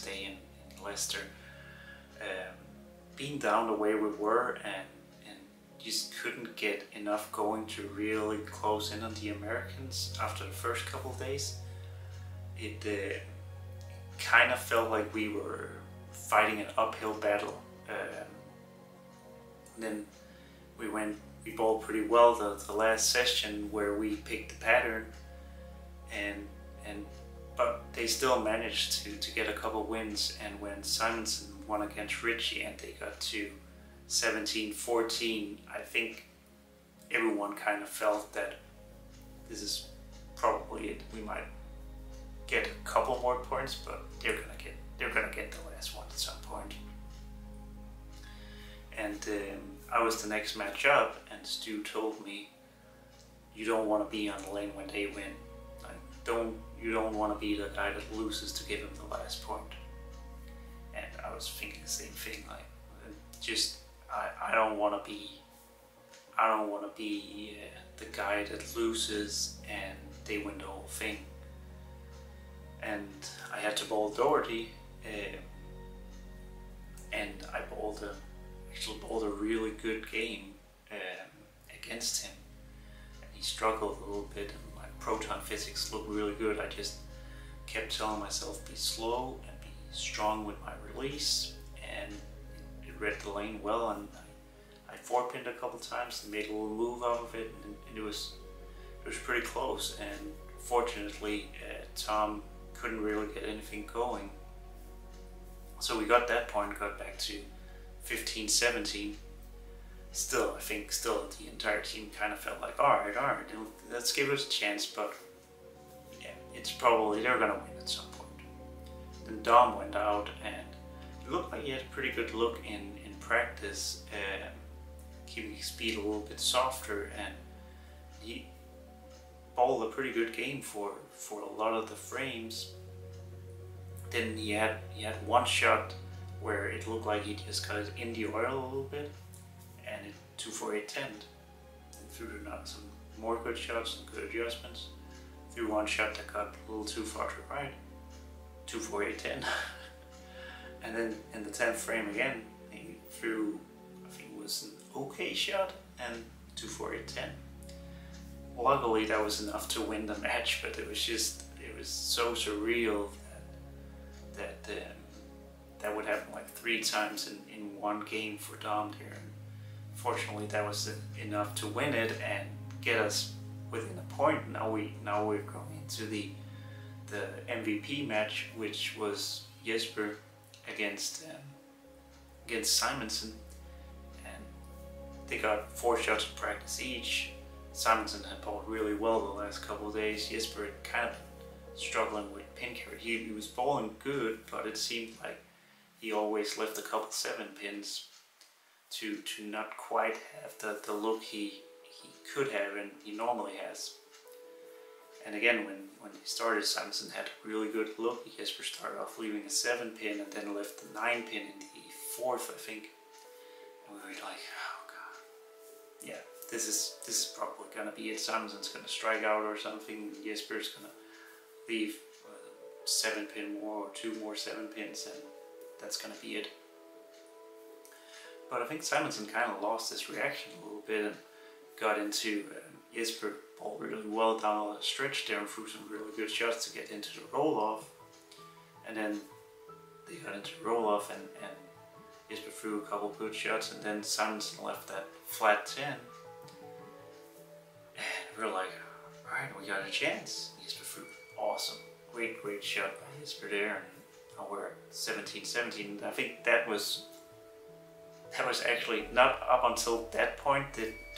last day in Leicester, being down the way we were and just couldn't get enough going to really close in on the Americans after the first couple of days. It kind of felt like we were fighting an uphill battle. Then we bowled pretty well the last session where we picked the pattern, but they still managed to get a couple wins. And when Simonsen won against Richie and they got to 17-14, I think everyone kind of felt that this is probably it. We might get a couple more points, but they're gonna get the last one at some point. And I was the next match up, and Stu told me, "You don't want to be on the lane when they win. You don't want to be the guy that loses to give him the last point." And I was thinking the same thing. Like, I don't want to be the guy that loses and they win the whole thing. And I had to bowl Daugherty, and I actually bowled a really good game against him. And he struggled a little bit, and my proton physics looked really good. I just kept telling myself, be slow and be strong with my release, and it read the lane well, and I four-pinned a couple times and made a little move out of it, and it was pretty close. And fortunately, Tom couldn't really get anything going. So we got that point, got back to 15-17. Still, I think the entire team kind of felt like, all right, let's give it a chance, but yeah, it's probably, they're gonna win at some point. Then Dom went out, and it looked like he had a pretty good look in practice, keeping his speed a little bit softer, and he bowled a pretty good game for a lot of the frames. Then he had one shot where it looked like he just got it in the oil a little bit, and it 2-4-8-10. And threw some more good shots and good adjustments. Threw one shot that got a little too far to the right, 2-4-8-10. And then in the 10th frame again, he threw, I think it was an okay shot, and 2-4-8-10. Luckily that was enough to win the match, but it was so surreal that would happen like 3 times in one game for Dom there. And fortunately that was enough to win it and get us within a point. Now we're going into the MVP match, which was Jesper against Simonsen, and they got 4 shots of practice each. Simonsen had bowled really well the last couple of days. Jesper had kind of struggling with pin carry. He was bowling good, but it seemed like he always left a couple 7 pins to not quite have the look he could have and he normally has. And again, when he started, Simonsen had a really good look. Jesper started off leaving a 7 pin and then left the 9 pin in the 4th, I think. And we were like, oh god, yeah, this is probably gonna be it. Simonsen's gonna strike out or something. Jesper's gonna leave 7 pin more or 2 more 7 pins, and that's gonna be it. But I think Simonsen kind of lost his reaction a little bit and got into Jesper bowled really well down the stretch there and threw some really good shots to get into the roll-off. And then they got into the roll-off and Jesper threw a couple good shots, and then Simonsen left that flat 10. And we were like, alright, we got a chance. Jesper threw awesome. Great shot by Jesper there, and now we're at 17-17. I think that was actually not up until that point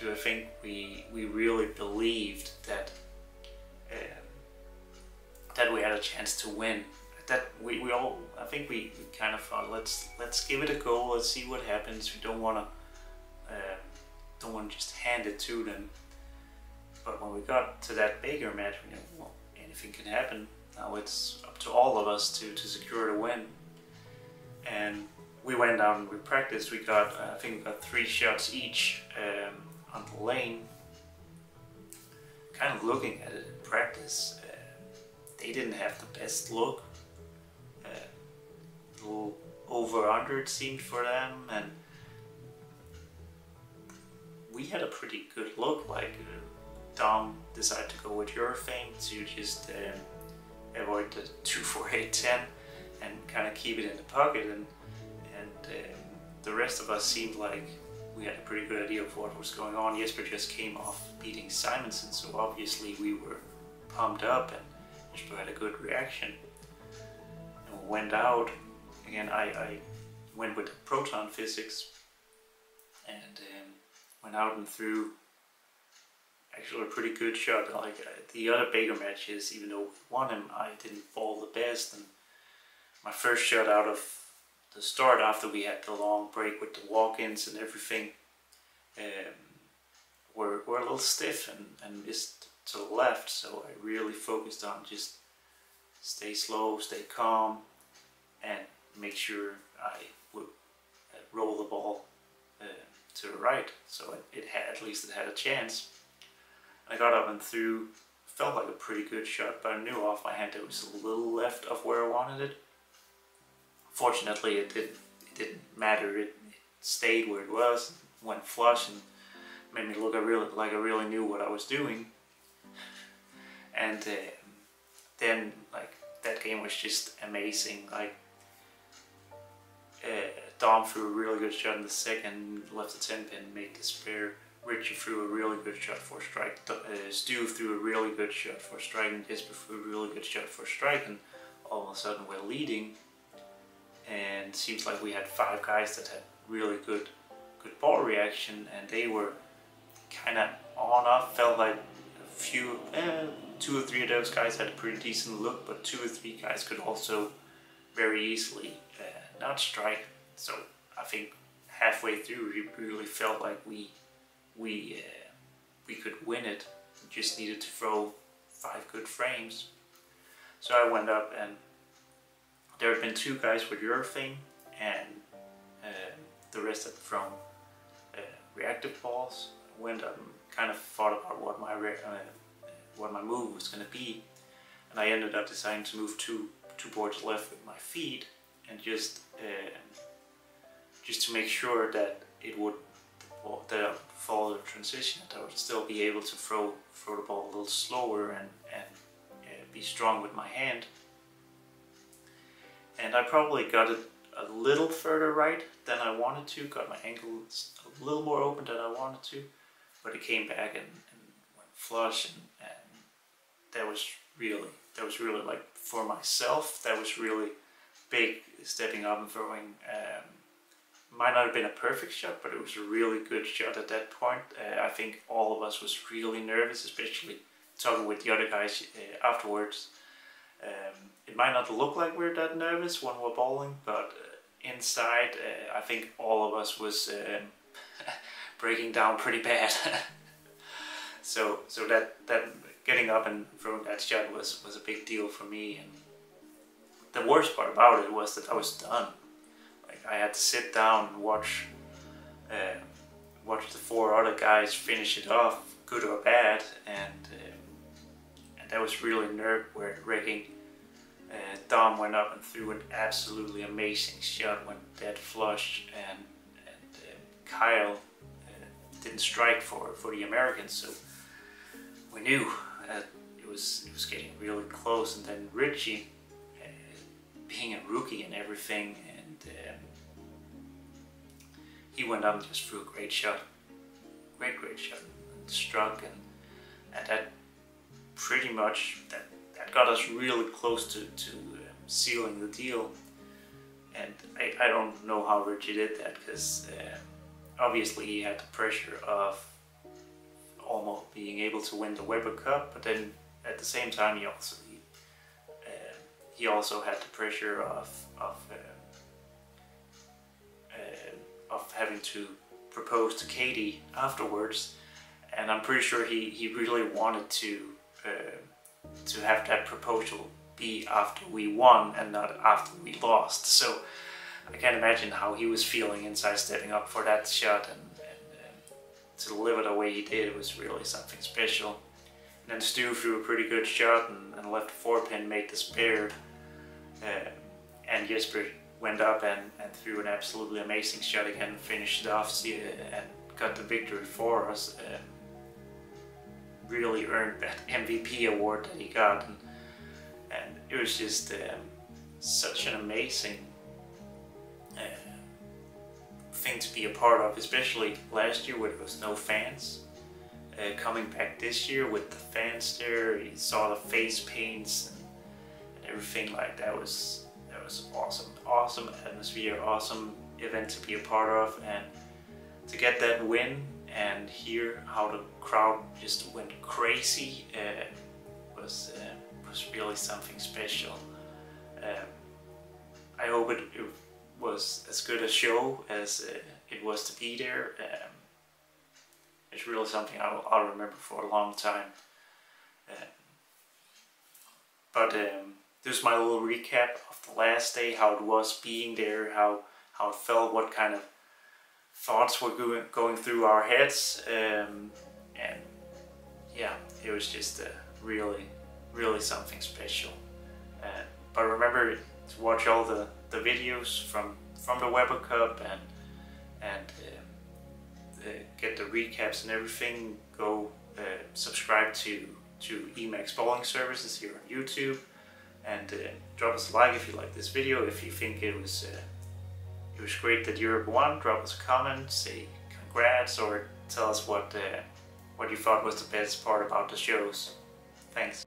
do I think we really believed that that we had a chance to win. That I think we kind of thought, let's give it a go, let's see what happens. We don't want to just hand it to them. But when we got to that Baker match, we knew, well, anything can happen. Now it's up to all of us to secure the win. And we went out and we practiced. We got, I think we got 3 shots each on the lane. Kind of looking at it in practice, they didn't have the best look. over under it seemed for them, and we had a pretty good look. Like Dom decided to go with your thing to just avoid the 2, 4, 8, 10 and kind of keep it in the pocket, and the rest of us seemed like we had a pretty good idea of what was going on. Jesper just came off beating Simonsen, so obviously we were pumped up, and Jesper had a good reaction. And we went out. Again, I went with the proton physics and went out and threw actually a pretty good shot. Like the other Baker matches, even though we won him, I didn't ball the best, and my first shot out of the start after we had the long break with the walk-ins and everything were a little stiff and missed to the left, so I really focused on just stay slow, stay calm, and make sure I would roll the ball to the right, so it had, at least it had a chance. I got up and threw, felt like a pretty good shot, but I knew off my hand it was a little left of where I wanted it. Fortunately, it didn't matter. It stayed where it was, went flush, and made me look like I really knew what I was doing. And then, like, that game was just amazing. Like, Dom threw a really good shot in the second, left the 10 pin, made the spare. Richie threw a really good shot for a strike. Stu threw a really good shot for a strike, and Jesper threw a really good shot for a strike, and all of a sudden we're leading. And it seems like we had 5 guys that had really good ball reaction, and they were kind of on off. Felt like a few, 2 or 3 of those guys had a pretty decent look, but 2 or 3 guys could also very easily not strike. So I think halfway through we really felt like we could win it. We just needed to throw 5 good frames. So I went up, and there had been 2 guys with your thing, and the rest had thrown reactive balls. I went up and kind of thought about what my move was going to be, and I ended up deciding to move two boards left with my feet, and just to make sure that it would I would follow the transition, that I would still be able to throw the ball a little slower and be strong with my hand. And I probably got it a little further right than I wanted to, got my ankles a little more open than I wanted to, but it came back and went flush, and that was really like, for myself, that was really big, stepping up and throwing. Might not have been a perfect shot, but it was a really good shot at that point. I think all of us was really nervous, especially talking with the other guys afterwards. It might not look like we're that nervous when we're bowling, but inside I think all of us was breaking down pretty bad. so that getting up and throwing that shot was a big deal for me. And the worst part about it was that I was done. Like, I had to sit down and watch the 4 other guys finish it off, good or bad, and that was really nerve-wracking. Dom went up and threw an absolutely amazing shot, went dead flush, and Kyle didn't strike for the Americans, so we knew it was getting really close. And then Richie, being a rookie and everything, and he went up and just threw a great shot, great shot, and struck, and that pretty much that got us really close to sealing the deal. And I don't know how Richie did that, because obviously he had the pressure of almost being able to win the Weber Cup, but then at the same time he also had the pressure of having to propose to Katie afterwards, and I'm pretty sure he really wanted to have that proposal be after we won and not after we lost. So I can't imagine how he was feeling inside, stepping up for that shot and to deliver the way he did. It was really something special. And then Stu threw a pretty good shot and left 4 pin, made the spare, and Jesper went up and threw an absolutely amazing shot again, finished it off and got the victory for us. Really earned that MVP award that he got, and it was just such an amazing thing to be a part of, especially last year where there was no fans. Coming back this year with the fans there, you saw the face paints and everything like that. Was awesome atmosphere, awesome event to be a part of, and to get that win and hear how the crowd just went crazy was really something special. I hope it was as good a show as it was to be there. It's really something I'll remember for a long time. But this is my little recap of the last day, how it was being there, how it felt, what kind of thoughts were going through our heads, and yeah, it was just really something special. But remember to watch all the videos from the Weber Cup and get the recaps and everything. Go subscribe to Emax bowling services here on YouTube, and drop us a like if you like this video. If you think it was great that Europe won, drop us a comment, say congrats, or tell us what you thought was the best part about the shows. Thanks.